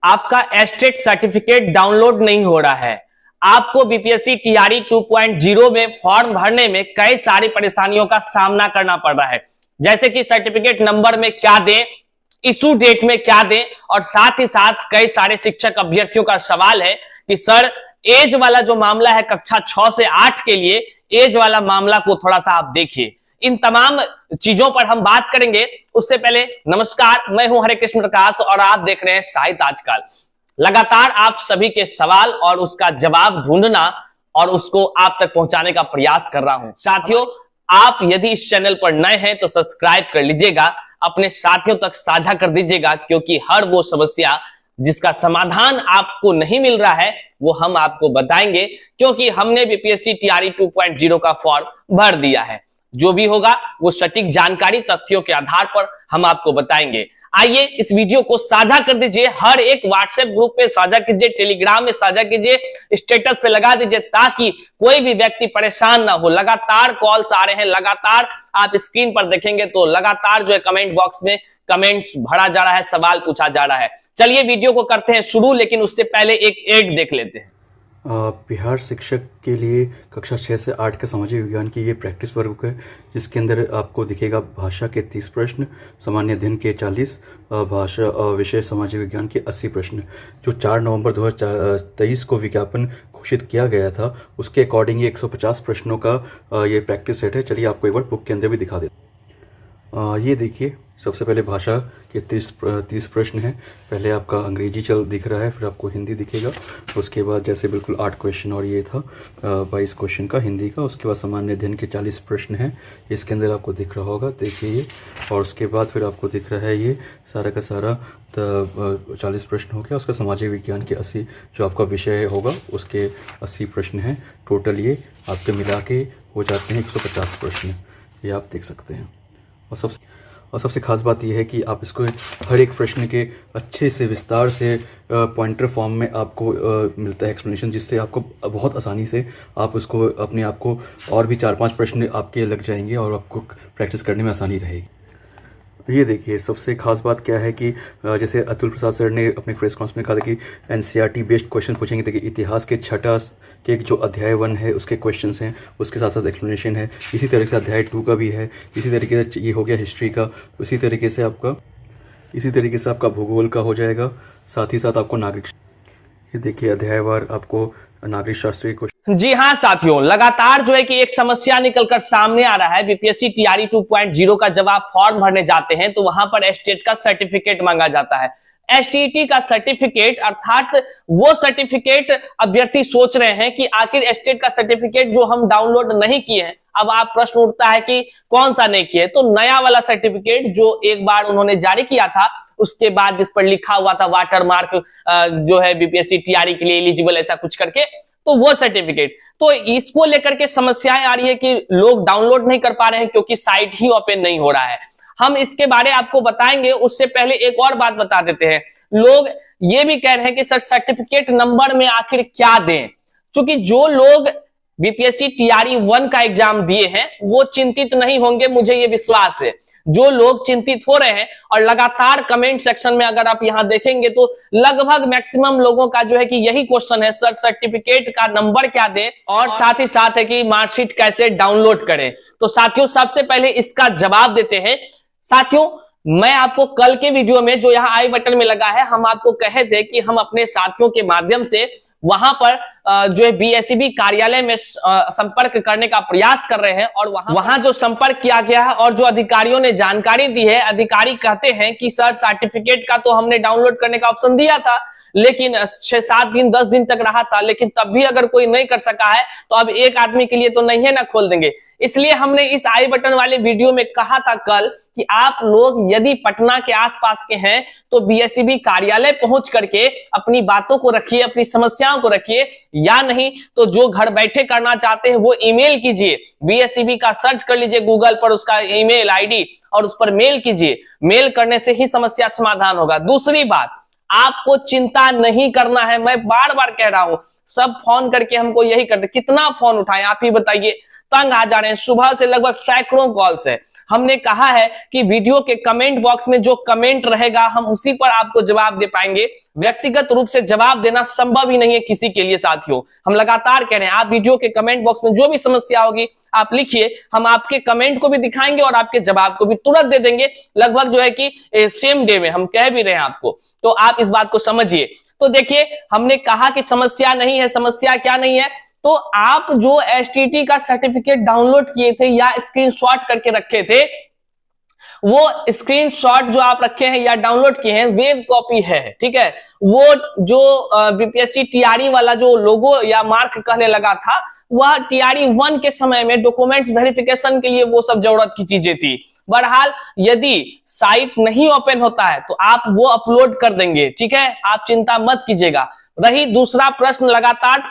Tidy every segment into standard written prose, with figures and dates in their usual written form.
आपका estate certificate download नहीं हो रहा है। आपको बीपीएससी टीआरई 2.0 में फॉर्म भरने में कई सारी परेशानियों का सामना करना पड़ रहा है, जैसे कि सर्टिफिकेट नंबर में क्या दें, इशू डेट में क्या दें, और साथ ही साथ कई सारे शिक्षक अभ्यर्थियों का सवाल है कि सर एज वाला जो मामला है कक्षा 6 से 8 के लिए, एज वाला मामला को थोड़ा सा आप देखिए। इन तमाम चीजों पर हम बात करेंगे। उससे पहले नमस्कार, मैं हूं हरे कृष्ण प्रकाश और आप देख रहे हैं साहित्य आजकल। लगातार आप सभी के सवाल और उसका जवाब ढूंढना और उसको आप तक पहुंचाने का प्रयास कर रहा हूं। साथियों, आप यदि इस चैनल पर नए हैं तो सब्सक्राइब कर लीजिएगा, अपने साथियों तक साझा कर दीजिएगा, क्योंकि हर वो समस्या जिसका समाधान आपको नहीं मिल रहा है वो हम आपको बताएंगे, क्योंकि हमने बीपीएससी टीआरई 2.0 का फॉर्म भर दिया है। जो भी होगा वो सटीक जानकारी तथ्यों के आधार पर हम आपको बताएंगे। आइए इस वीडियो को साझा कर दीजिए, हर एक व्हाट्सएप ग्रुप पे साझा कीजिए, टेलीग्राम में साझा कीजिए, स्टेटस पे लगा दीजिए, ताकि कोई भी व्यक्ति परेशान ना हो। लगातार कॉल्स आ रहे हैं, लगातार आप स्क्रीन पर देखेंगे तो लगातार जो है कमेंट बॉक्स में कमेंट्स भरा जा रहा है, सवाल पूछा जा रहा है। चलिए वीडियो को करते हैं शुरू, लेकिन उससे पहले एक एड देख लेते हैं। बिहार शिक्षक के लिए कक्षा 6 से 8 के सामाजिक विज्ञान की ये प्रैक्टिस वर्क है, जिसके अंदर आपको दिखेगा भाषा के 30 प्रश्न, सामान्य अध्ययन के 40, भाषा विषय सामाजिक विज्ञान के 80 प्रश्न। जो 4 नवंबर 2023 को विज्ञापन घोषित किया गया था, उसके अकॉर्डिंग ये 150 प्रश्नों का ये प्रैक्टिस सेट है। चलिए आपको एक बार बुक के अंदर भी दिखा देते। ये देखिए, सबसे पहले भाषा के 30 प्रश्न हैं। पहले आपका अंग्रेजी दिख रहा है, फिर आपको हिंदी दिखेगा। उसके बाद जैसे बिल्कुल 8 क्वेश्चन और ये था 22 क्वेश्चन का हिंदी का। उसके बाद सामान्य अध्ययन के 40 प्रश्न हैं, इसके अंदर आपको दिख रहा होगा, देखिए ये। और उसके बाद फिर आपको दिख रहा है ये सारा का सारा 40 प्रश्न हो गया। उसका सामाजिक विज्ञान के 80 जो आपका विषय होगा उसके 80 प्रश्न हैं। टोटल ये आपके मिला के हो जाते हैं 150 प्रश्न, ये आप देख सकते हैं। और सबसे खास बात यह है कि आप इसको हर एक प्रश्न के अच्छे से विस्तार से पॉइंटर फॉर्म में आपको मिलता है एक्सप्लेनेशन, जिससे आपको बहुत आसानी से आप उसको अपने आप को और भी 4-5 प्रश्न आपके लग जाएंगे और आपको प्रैक्टिस करने में आसानी रहेगी। ये देखिए, सबसे खास बात क्या है कि जैसे अतुल प्रसाद सर ने अपने प्रेस कॉन्फ्रेंस में कहा था कि एनसीईआरटी बेस्ड क्वेश्चन पूछेंगे। देखिए, इतिहास के 6 के जो अध्याय 1 है उसके क्वेश्चंस हैं, उसके साथ साथ एक्सप्लेनेशन है। इसी तरीके से अध्याय 2 का भी है। इसी तरीके से ये हो गया हिस्ट्री का। इसी तरीके से आपका भूगोल का हो जाएगा। साथ ही साथ आपको नागरिक, ये देखिए अध्यायवार आपको नागरिक शास्त्र को। जी हाँ साथियों, लगातार जो है कि एक समस्या निकलकर सामने आ रहा है। बीपीएससी टीआरई 2.0 का जब आप फॉर्म भरने जाते हैं तो वहां पर एस्टेट का सर्टिफिकेट मांगा जाता है। एसटीईटी का सर्टिफिकेट, अर्थात वो सर्टिफिकेट अभ्यर्थी सोच रहे हैं कि आखिर एस्टेट का सर्टिफिकेट जो हम डाउनलोड नहीं किए हैं। अब आप प्रश्न उठता है कि कौन सा नहीं किए, तो नया वाला सर्टिफिकेट जो एक बार उन्होंने जारी किया था, उसके बाद जिस पर लिखा हुआ था वाटर मार्क जो है बीपीएससी टीआरई के लिए एलिजिबल, ऐसा कुछ करके, तो वो सर्टिफिकेट, तो इसको लेकर के समस्याएं आ रही है कि लोग डाउनलोड नहीं कर पा रहे हैं क्योंकि साइट ही ओपन नहीं हो रहा है। हम इसके बारे आपको बताएंगे। उससे पहले एक और बात बता देते हैं। लोग ये भी कह रहे हैं कि सर सर्टिफिकेट नंबर में आखिर क्या दें, क्योंकि जो लोग बीपीएससी टीआरई 1 का एग्जाम दिए हैं वो चिंतित नहीं होंगे, मुझे ये विश्वास है। जो लोग चिंतित हो रहे हैं, और लगातार कमेंट सेक्शन में अगर आप यहां देखेंगे तो लगभग मैक्सिमम लोगों का जो है कि यही क्वेश्चन है, सर सर्टिफिकेट का नंबर क्या दें, और साथ ही साथ है कि मार्कशीट कैसे डाउनलोड करें। तो साथियों, सबसे पहले इसका जवाब देते हैं। साथियों, मैं आपको कल के वीडियो में जो यहाँ आई बटन में लगा है, हम आपको कहे थे कि हम अपने साथियों के माध्यम से वहां पर जो है बीएसईबी कार्यालय में संपर्क करने का प्रयास कर रहे हैं, और वहां जो संपर्क किया गया है और जो अधिकारियों ने जानकारी दी है, अधिकारी कहते हैं कि सर सर्टिफिकेट का तो हमने डाउनलोड करने का ऑप्शन दिया था, लेकिन 6-7 दिन 10 दिन तक रहा था, लेकिन तब भी अगर कोई नहीं कर सका है तो अब एक आदमी के लिए तो नहीं है ना खोल देंगे। इसलिए हमने इस आई बटन वाले वीडियो में कहा था कल कि आप लोग यदि पटना के आसपास के हैं तो बीएसईबी कार्यालय पहुंच करके अपनी बातों को रखिए, अपनी समस्याओं को रखिए, या नहीं तो जो घर बैठे करना चाहते हैं वो ईमेल कीजिए। बीएसईबी का सर्च कर लीजिए गूगल पर, उसका ईमेल आईडी, और उस पर मेल कीजिए। मेल करने से ही समस्या समाधान होगा। दूसरी बात, आपको चिंता नहीं करना है। मैं बार बार कह रहा हूं, सब फोन करके हमको यही करते, कितना फोन उठाएं आप ही बताइए। तंग आ जा रहे हैं। सुबह से लगभग सैकड़ों कॉल्स है। हमने कहा है कि वीडियो के कमेंट बॉक्स में जो कमेंट रहेगा हम उसी पर आपको जवाब दे पाएंगे। व्यक्तिगत रूप से जवाब देना संभव ही नहीं है किसी के लिए साथियों। हम लगातार कह रहे हैं आप वीडियो के कमेंट बॉक्स में जो भी समस्या होगी आप लिखिए, हम आपके कमेंट को भी दिखाएंगे और आपके जवाब को भी तुरंत दे देंगे, लगभग जो है कि सेम डे में। हम कह भी रहे हैं आपको, तो आप इस बात को समझिए। तो देखिए, हमने कहा कि समस्या नहीं है। समस्या क्या नहीं है? तो आप जो एसटीटी का सर्टिफिकेट डाउनलोड किए थे या स्क्रीनशॉट करके रखे थे, वो स्क्रीनशॉट जो आप रखे हैं या डाउनलोड किए हैं वेब कॉपी है, ठीक है। वो जो बीपीएससी टीआरई वाला जो लोगो या मार्क कहने लगा था, वह टीआरई 1 के समय में डॉक्यूमेंट्स वेरिफिकेशन के लिए वो सब जरूरत की चीजें थी। बहरहाल यदि साइट नहीं ओपन होता है तो आप वो अपलोड कर देंगे, ठीक है, आप चिंता मत कीजिएगा। रही दूसरा प्रश्न, लगातार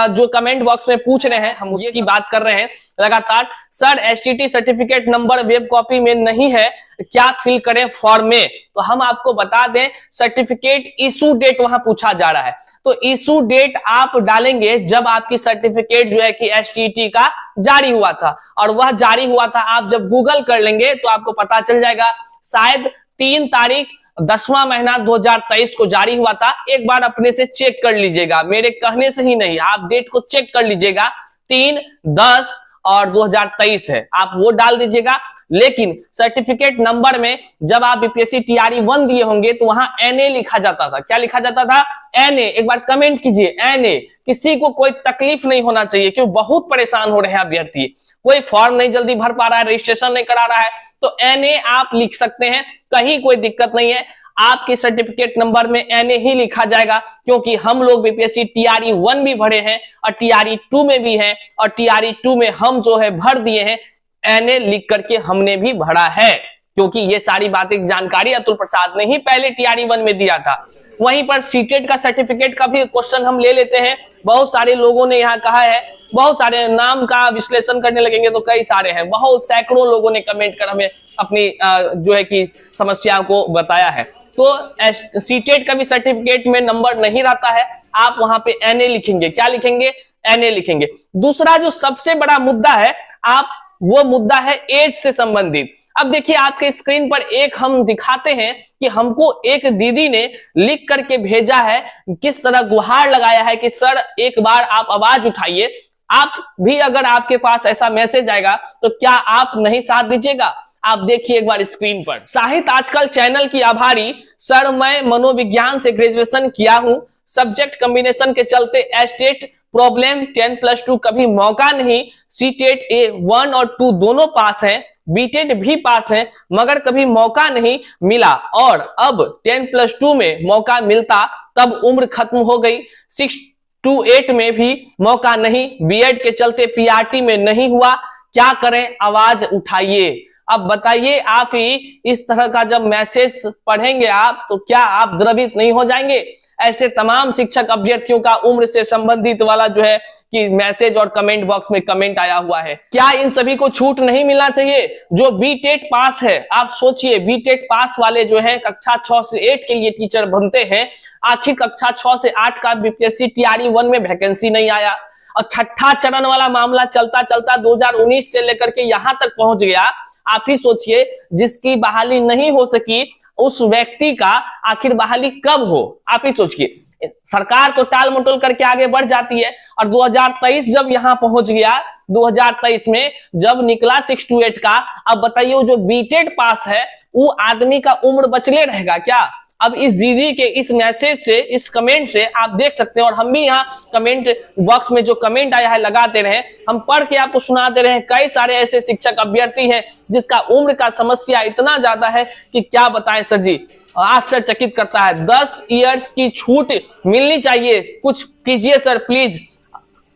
जो कमेंट बॉक्स में पूछ रहे हैं, हम उसकी बात कर रहे हैं लगातार। Sir STT certificate number web copy में नहीं है, क्या फिल करें फॉर्म में? तो हम आपको बता दें, सर्टिफिकेट इशू डेट वहां पूछा जा रहा है, तो इशू डेट आप डालेंगे जब आपकी सर्टिफिकेट जो है कि एसटीटी का जारी हुआ था। और वह जारी हुआ था आप जब गूगल कर लेंगे तो आपको पता चल जाएगा, शायद 3 तारीख 10वां महीना 2023 को जारी हुआ था। एक बार अपने से चेक कर लीजिएगा, मेरे कहने से ही नहीं, आप डेट को चेक कर लीजिएगा। 3, 10 और 2023 है, आप वो डाल दीजिएगा। लेकिन सर्टिफिकेट नंबर में जब आप बीपीएससी टीआरई 1 दिए होंगे तो वहां एनए लिखा जाता था। क्या लिखा जाता था? एनए। एक बार कमेंट कीजिए एनए। किसी को कोई तकलीफ नहीं होना चाहिए, क्योंकि बहुत परेशान हो रहे हैं अभ्यर्थी, कोई फॉर्म नहीं जल्दी भर पा रहा है, रजिस्ट्रेशन नहीं करा रहा है, तो एनए आप लिख सकते हैं, कहीं कोई दिक्कत नहीं है। आपके सर्टिफिकेट नंबर में एनए ही लिखा जाएगा, क्योंकि हम लोग बीपीएससी टीआरई 1 भी भरे हैं और टीआरई 2 में भी हैं, और टीआरई 2 में हम जो है भर दिए हैं, एनए लिख करके हमने भी भरा है, क्योंकि ये सारी बातें जानकारी अतुल प्रसाद ने ही पहले टीआरई 1 में दिया था। वहीं पर सीटेट का सर्टिफिकेट का भी क्वेश्चन हम ले लेते हैं। बहुत सारे लोगों ने यहाँ कहा है, बहुत सारे नाम का विश्लेषण करने लगेंगे तो कई सारे हैं, बहुत सैकड़ों लोगों ने कमेंट कर हमें अपनी जो है कि समस्या को बताया है। तो सीटेट का भी सर्टिफिकेट में नंबर नहीं रहता है, आप वहां पे एनए लिखेंगे। क्या लिखेंगे? एनए लिखेंगे। दूसरा जो सबसे बड़ा मुद्दा है, आप वो मुद्दा है एज से संबंधित। अब देखिए आपके स्क्रीन पर एक हम दिखाते हैं कि हमको एक दीदी ने लिख करके भेजा है, किस तरह गुहार लगाया है कि सर एक बार आप आवाज उठाइए। आप भी अगर आपके पास ऐसा मैसेज आएगा तो क्या आप नहीं साथ दीजिएगा? आप देखिए एक बार स्क्रीन पर। साहित्य आजकल चैनल की आभारी। सर मैं मनोविज्ञान से ग्रेजुएशन किया हूं, सब्जेक्ट कॉम्बिनेशन के चलते एस्टेट प्रॉब्लम 10+2 कभी मौका नहीं, सीटेट A1 और 2 दोनों पास हैं, बीटेट भी पास हैं, मगर कभी मौका नहीं मिला, और अब 10+2 में मौका मिलता तब उम्र खत्म हो गई। 6 to 8 में भी मौका नहीं, बीएड के चलते पीआरटी में नहीं हुआ, क्या करें? आवाज उठाइए। अब बताइए, आप ही इस तरह का जब मैसेज पढ़ेंगे आप तो क्या आप द्रवित नहीं हो जाएंगे? ऐसे तमाम शिक्षक अभ्यर्थियों का उम्र से संबंधित वाला जो है कि मैसेज और कमेंट बॉक्स में कमेंट आया हुआ है। क्या इन सभी को छूट नहीं मिलना चाहिए? जो बीटेट पास है, आप सोचिए, बीटेट पास वाले जो है कक्षा 6 से 8 के लिए टीचर बनते हैं, आखिर कक्षा 6 से 8 का बीपीएससी टीआरई 1 में वैकेंसी नहीं आया, और छठा चरण वाला मामला चलता चलता 2019 से लेकर के यहां तक पहुंच गया। आप ही सोचिए, जिसकी बहाली नहीं हो सकी उस व्यक्ति का आखिर बहाली कब हो? आप ही सोचिए। सरकार तो टाल मटोल करके आगे बढ़ जाती है, और 2023 जब यहां पहुंच गया, 2023 में जब निकला 6 to 8 का, अब बताइए जो बीटेड पास है वो आदमी का उम्र बचले रहेगा क्या? अब इस दीदी के इस मैसेज से, इस कमेंट से आप देख सकते हैं, और हम भी यहाँ कमेंट बॉक्स में जो कमेंट आया है लगाते रहे, हम पढ़ के आपको सुना दे रहे हैं। कई सारे ऐसे शिक्षक अभ्यर्थी हैं जिसका उम्र का समस्या इतना ज्यादा है कि क्या बताएं सर जी, आश्चर्यचकित करता है। 10 इयर्स की छूट मिलनी चाहिए, कुछ कीजिए सर प्लीज।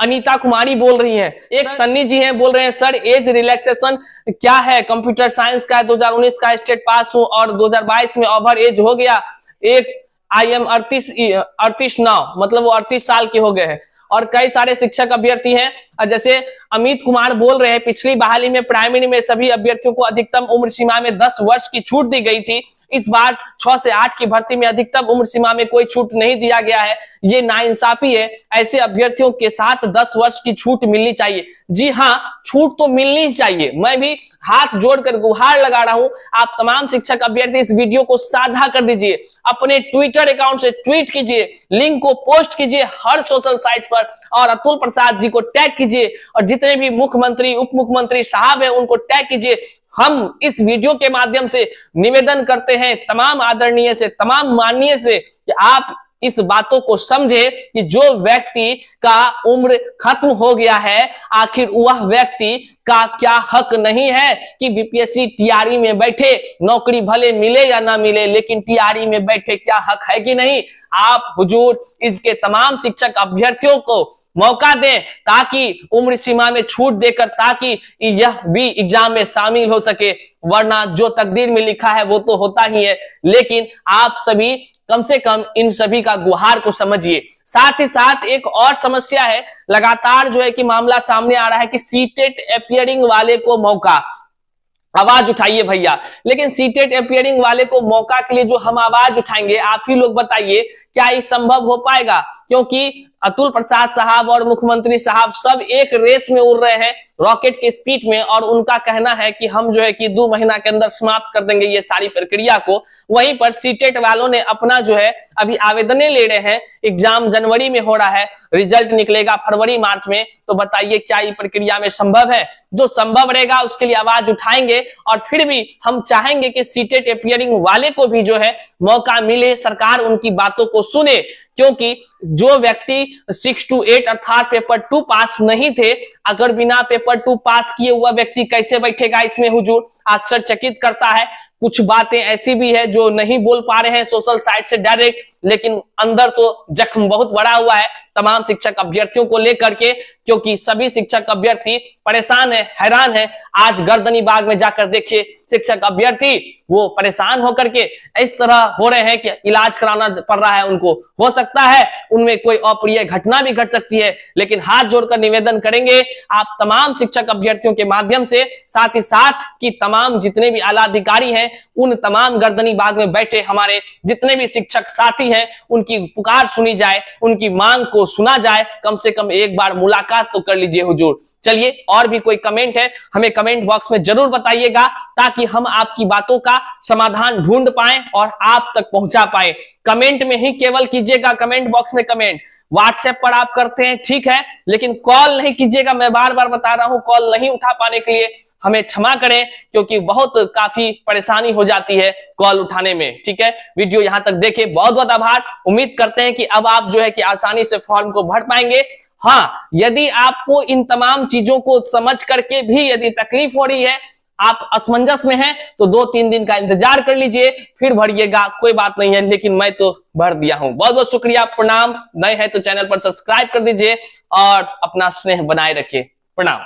अनीता कुमारी बोल रही हैं। एक सन्नी जी हैं, बोल रहे हैं सर एज रिलैक्सेशन क्या है? कंप्यूटर साइंस का 2019 का स्टेट पास हूं और 2022 में ओवर एज हो गया। एक IM 38 9, मतलब वो 38 साल के हो गए हैं। और कई सारे शिक्षक अभ्यर्थी हैं, जैसे अमित कुमार बोल रहे हैं, पिछली बहाली में प्राइमरी में सभी अभ्यर्थियों को अधिकतम उम्र सीमा में 10 वर्ष की छूट दी गई थी। इस बार 6 से 8 की भर्ती में अधिकतम उम्र सीमा में कोई छूट नहीं दिया गया है, ये नाइंसाफी है। ऐसे अभ्यर्थियों के साथ 10 वर्ष की छूट मिलनी चाहिए। जी हाँ, छूट तो मिलनी ही चाहिए। मैं भी हाथ जोड़कर गुहार लगा रहा हूं, आप तमाम शिक्षक अभ्यर्थी इस वीडियो को साझा कर दीजिए, अपने ट्विटर अकाउंट से ट्वीट कीजिए, लिंक को पोस्ट कीजिए हर सोशल साइट्स पर, और अतुल प्रसाद जी को टैग कीजिए, और जितने भी मुख्यमंत्री उप मुख्यमंत्री साहब है उनको टैग कीजिए। हम इस वीडियो के माध्यम से निवेदन करते हैं तमाम आदरणीय से, तमाम माननीय से, कि आप इस बातों को समझे कि जो व्यक्ति का उम्र खत्म हो गया है, आखिर वह व्यक्ति का क्या हक नहीं है कि बीपीएससी टीआरई में बैठे, नौकरी भले मिले या ना मिले, लेकिन टीआरई में बैठे क्या हक है कि नहीं। आप हुजूर इसके तमाम शिक्षक अभ्यर्थियों को मौका दें, ताकि उम्र सीमा में छूट देकर, ताकि यह भी एग्जाम में शामिल हो सके, वरना जो तकदीर में लिखा है वो तो होता ही है। लेकिन आप सभी कम से कम इन सभी का गुहार को समझिए। साथ ही साथ एक और समस्या है, लगातार जो है कि मामला सामने आ रहा है कि सीटेट अपीयरिंग वाले को मौका, आवाज उठाइए भैया। लेकिन सीटेट अपीयरिंग वाले को मौका के लिए जो हम आवाज उठाएंगे, आप ही लोग बताइए क्या ये संभव हो पाएगा? क्योंकि अतुल प्रसाद साहब और मुख्यमंत्री साहब सब एक रेस में उड़ रहे हैं, रॉकेट के स्पीड में, और उनका कहना है कि हम जो है कि 2 महीना के अंदर समाप्त कर देंगे ये सारी प्रक्रिया को। वहीं पर सीटेट वालों ने अपना जो है अभी आवेदनें ले रहे हैं, एग्जाम जनवरी में हो रहा है, रिजल्ट निकलेगा फरवरी मार्च में। तो बताइए क्या ये प्रक्रिया में संभव है? जो संभव रहेगा उसके लिए आवाज उठाएंगे, और फिर भी हम चाहेंगे कि सीटेट अपीयरिंग वाले को भी जो है मौका मिले, सरकार उनकी बातों को सुने। क्योंकि जो व्यक्ति 6 to 8 अर्थात पेपर 2 पास नहीं थे, अगर बिना पेपर 2 पास किए हुआ व्यक्ति कैसे बैठेगा इसमें हुजूर, आश्चर्यचकित करता है। कुछ बातें ऐसी भी है जो नहीं बोल पा रहे हैं सोशल साइट से डायरेक्ट, लेकिन अंदर तो जख्म बहुत बड़ा हुआ है तमाम शिक्षक अभ्यर्थियों को लेकर के, क्योंकि सभी शिक्षक अभ्यर्थी परेशान है, हैरान है। आज गर्दनी बाग में जाकर देखिए, शिक्षक अभ्यर्थी वो परेशान होकर के इस तरह हो रहे हैं कि इलाज कराना पड़ रहा है उनको। हो सकता है उनमें कोई अप्रिय घटना भी घट सकती है, लेकिन हाथ जोड़कर निवेदन करेंगे आप तमाम शिक्षक अभ्यर्थियों के माध्यम से, साथ ही साथ कि तमाम जितने भी आला अधिकारी हैं, उन तमाम गर्दनी बाग में बैठे हमारे जितने भी शिक्षक साथी हैं, उनकी पुकार सुनी जाए, उनकी मांग को सुना जाए। कम से कम एक बार मुलाकात तो कर लीजिए हुजूर। चलिए, और भी कोई कमेंट है हमें कमेंट बॉक्स में जरूर बताइएगा, ताकि हम आपकी बातों का समाधान ढूंढ पाए और आप तक पहुंचा पाए। कमेंट में ही केवल कीजिएगा, कमेंट बॉक्स में कमेंट। व्हाट्सएप पर आप करते हैं ठीक है, लेकिन कॉल नहीं कीजिएगा। मैं बार बार बता रहा हूं, कॉल नहीं उठा पाने के लिए हमें क्षमा करें, क्योंकि बहुत काफी परेशानी हो जाती है कॉल उठाने में। ठीक है, वीडियो यहां तक देखे बहुत बहुत आभार। उम्मीद करते हैं कि अब आप जो है कि आसानी से फॉर्म को भर पाएंगे। हाँ, यदि आपको इन तमाम चीजों को समझ करके भी यदि तकलीफ हो रही है, आप असमंजस में हैं, तो 2-3 दिन का इंतजार कर लीजिए, फिर भरिएगा, कोई बात नहीं है। लेकिन मैं तो भर दिया हूं। बहुत बहुत शुक्रिया, प्रणाम। नए हैं तो चैनल पर सब्सक्राइब कर दीजिए और अपना स्नेह बनाए रखिए। प्रणाम।